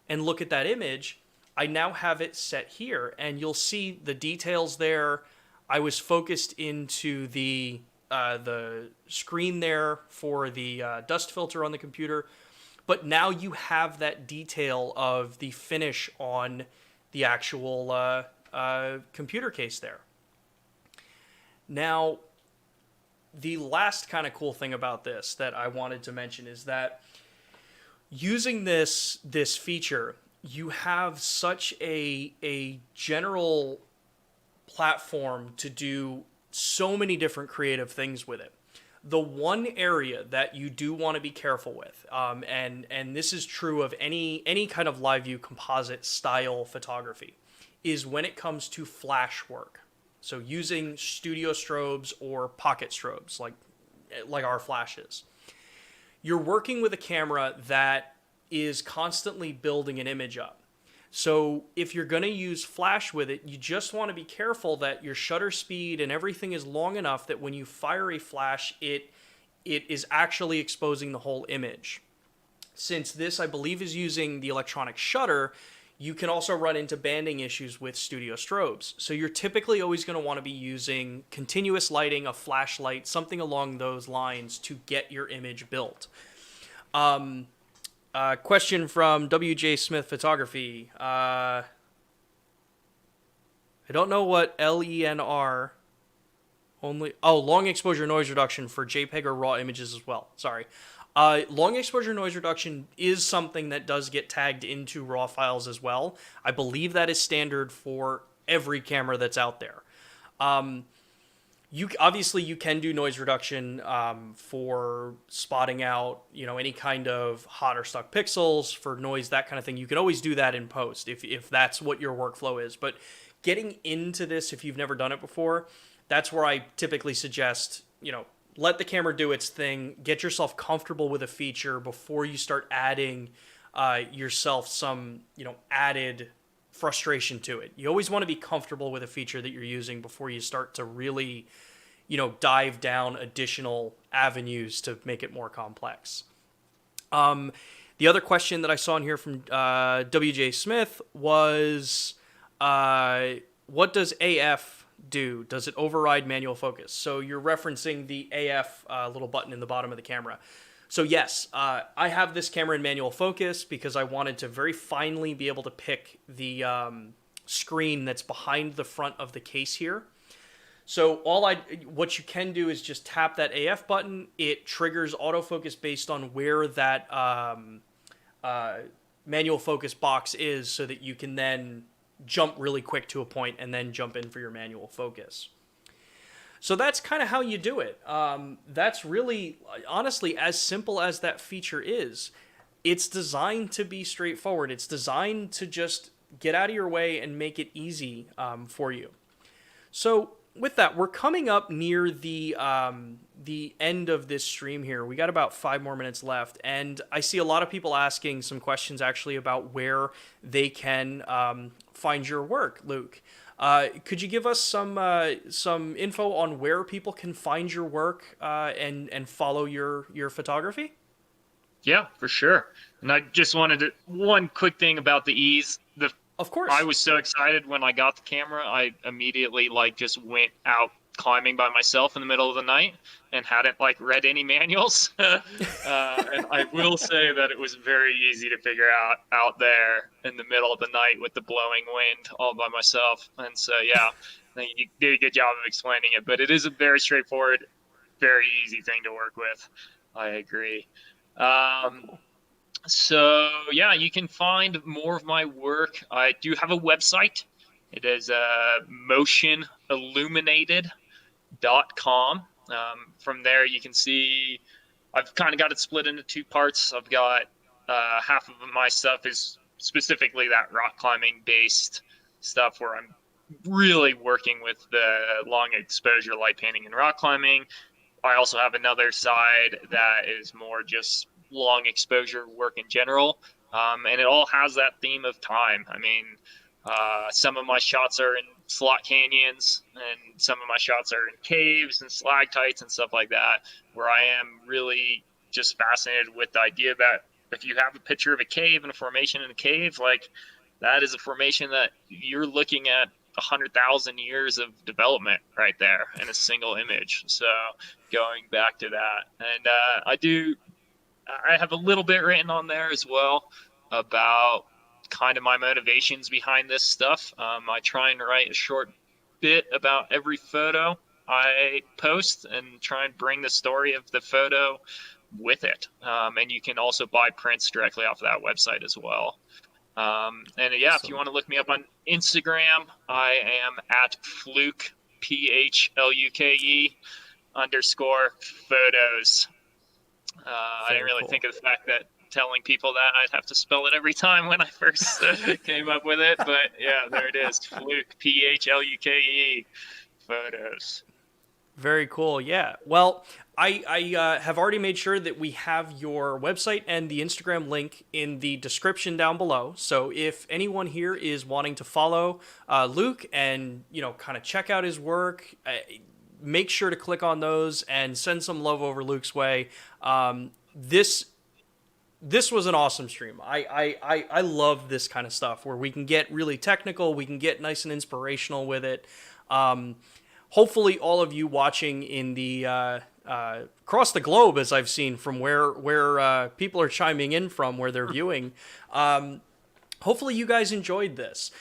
and look at that image, I now have it set here, and you'll see the details there. I was focused into the screen there for the dust filter on the computer, but now you have that detail of the finish on the actual computer case there. Now, the last kind of cool thing about this that I wanted to mention is that using this feature, you have such a general platform to do so many different creative things with it. The one area that you do want to be careful with, and this is true of any kind of live view composite style photography, is when it comes to flash work. So using studio strobes or pocket strobes, like our flashes. You're working with a camera that is constantly building an image up. So if you're going to use flash with it, you just want to be careful that your shutter speed and everything is long enough that when you fire a flash, it is actually exposing the whole image. Since this, I believe, is using the electronic shutter, you can also run into banding issues with studio strobes. So you're typically always going to want to be using continuous lighting, a flashlight, something along those lines to get your image built. Question from WJ Smith Photography. I don't know what LENR only... Oh, long exposure noise reduction for JPEG or RAW images as well. Sorry. Long exposure noise reduction is something that does get tagged into RAW files as well. I believe that is standard for every camera that's out there. You can do noise reduction for spotting out, any kind of hot or stuck pixels, for noise, that kind of thing. You can always do that in post if that's what your workflow is. But getting into this, if you've never done it before, that's where I typically suggest, let the camera do its thing, get yourself comfortable with a feature before you start adding yourself some, added frustration to it. You always want to be comfortable with a feature that you're using before you start to really, dive down additional avenues to make it more complex. The other question that I saw in here from WJ Smith was, what does AF do? Does it override manual focus? So you're referencing the AF little button in the bottom of the camera. So yes, I have this camera in manual focus because I wanted to very finely be able to pick the screen that's behind the front of the case here. So what you can do is just tap that AF button. It triggers autofocus based on where that manual focus box is, so that you can then jump really quick to a point and then jump in for your manual focus. So that's kind of how you do it. That's really, honestly, as simple as that feature is, it's designed to be straightforward. It's designed to just get out of your way and make it easy for you. So with that, we're coming up near the end of this stream here. We got about 5 more minutes left, and I see a lot of people asking some questions actually about where they can find your work, Luke. Could you give us some info on where people can find your work and follow your photography? Yeah, for sure. And I just wanted to, one quick thing about the ease. Of course. I was so excited when I got the camera. I immediately just went out climbing by myself in the middle of the night and hadn't read any manuals. And I will say that it was very easy to figure out there in the middle of the night with the blowing wind all by myself. And so, yeah, I think you did a good job of explaining it, but it is a very straightforward, very easy thing to work with. I agree. So yeah, you can find more of my work. I do have a website. It is motionilluminated.com. From there, you can see I've kind of got it split into two parts. I've got half of my stuff is specifically that rock climbing based stuff where I'm really working with the long exposure light painting and rock climbing. I also have another side that is more just long exposure work in general, and it all has that theme of time. I mean, some of my shots are in slot canyons, and some of my shots are in caves and stalactites and stuff like that, where I am really just fascinated with the idea that if you have a picture of a cave and a formation in a cave, that is a formation that you're looking at 100,000 years of development right there in a single image. So going back to that, and I have a little bit written on there as well about kind of my motivations behind this stuff. I try and write a short bit about every photo I post and try and bring the story of the photo with it. And you can also buy prints directly off of that website as well. And yeah, if you want to look me up on Instagram, I am at Fluke, PHLUKE _photos. I didn't really think of the fact that telling people that I'd have to spell it every time when I first came up with it, but yeah, there it is. Fluke, PHLUKE photos. Very cool. Yeah. Well, I have already made sure that we have your website and the Instagram link in the description down below. So if anyone here is wanting to follow Luke and kind of check out his work, make sure to click on those and send some love over Luke's way. This was an awesome stream. I love this kind of stuff where we can get really technical, we can get nice and inspirational with it. Hopefully all of you watching in the across the globe, as I've seen from where people are chiming in from, where they're viewing, hopefully you guys enjoyed this.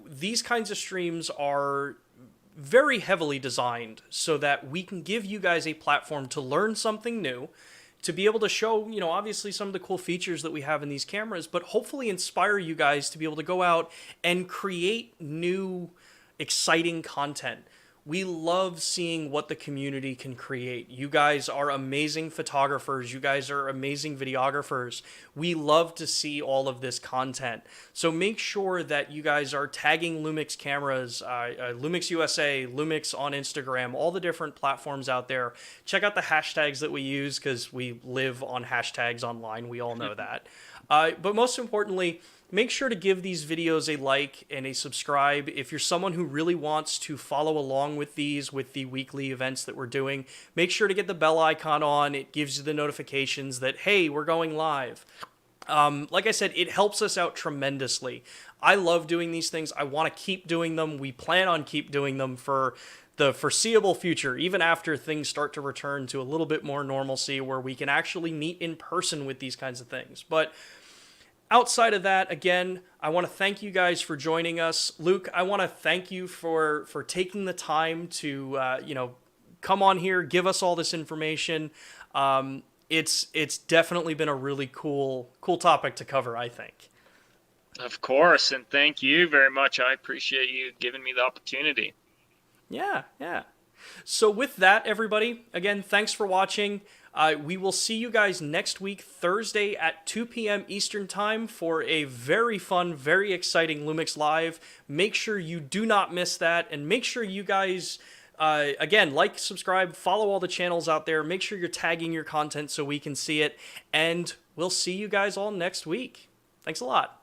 These kinds of streams are very heavily designed so that we can give you guys a platform to learn something new, to be able to show, obviously some of the cool features that we have in these cameras, but hopefully inspire you guys to be able to go out and create new, exciting content. We love seeing what the community can create. You guys are amazing photographers. You guys are amazing videographers. We love to see all of this content. So make sure that you guys are tagging Lumix cameras, Lumix USA, Lumix on Instagram, all the different platforms out there. Check out the hashtags that we use because we live on hashtags online. We all know that. But most importantly, make sure to give these videos a like and a subscribe. If you're someone who really wants to follow along with these, with the weekly events that we're doing, make sure to get the bell icon on. It gives you the notifications that, hey, we're going live. Like I said, it helps us out tremendously. I love doing these things. I want to keep doing them. We plan on keep doing them for the foreseeable future, even after things start to return to a little bit more normalcy where we can actually meet in person with these kinds of things. But outside of that, again, I want to thank you guys for joining us. Luke, I want to thank you for taking the time to come on here, give us all this information. It's definitely been a really cool topic to cover, I think. Of course, and thank you very much. I appreciate you giving me the opportunity. Yeah. So with that, everybody, again, thanks for watching. We will see you guys next week, Thursday at 2 p.m. Eastern Time for a very fun, very exciting Lumix Live. Make sure you do not miss that, and make sure you guys, again, like, subscribe, follow all the channels out there. Make sure you're tagging your content so we can see it, and we'll see you guys all next week. Thanks a lot.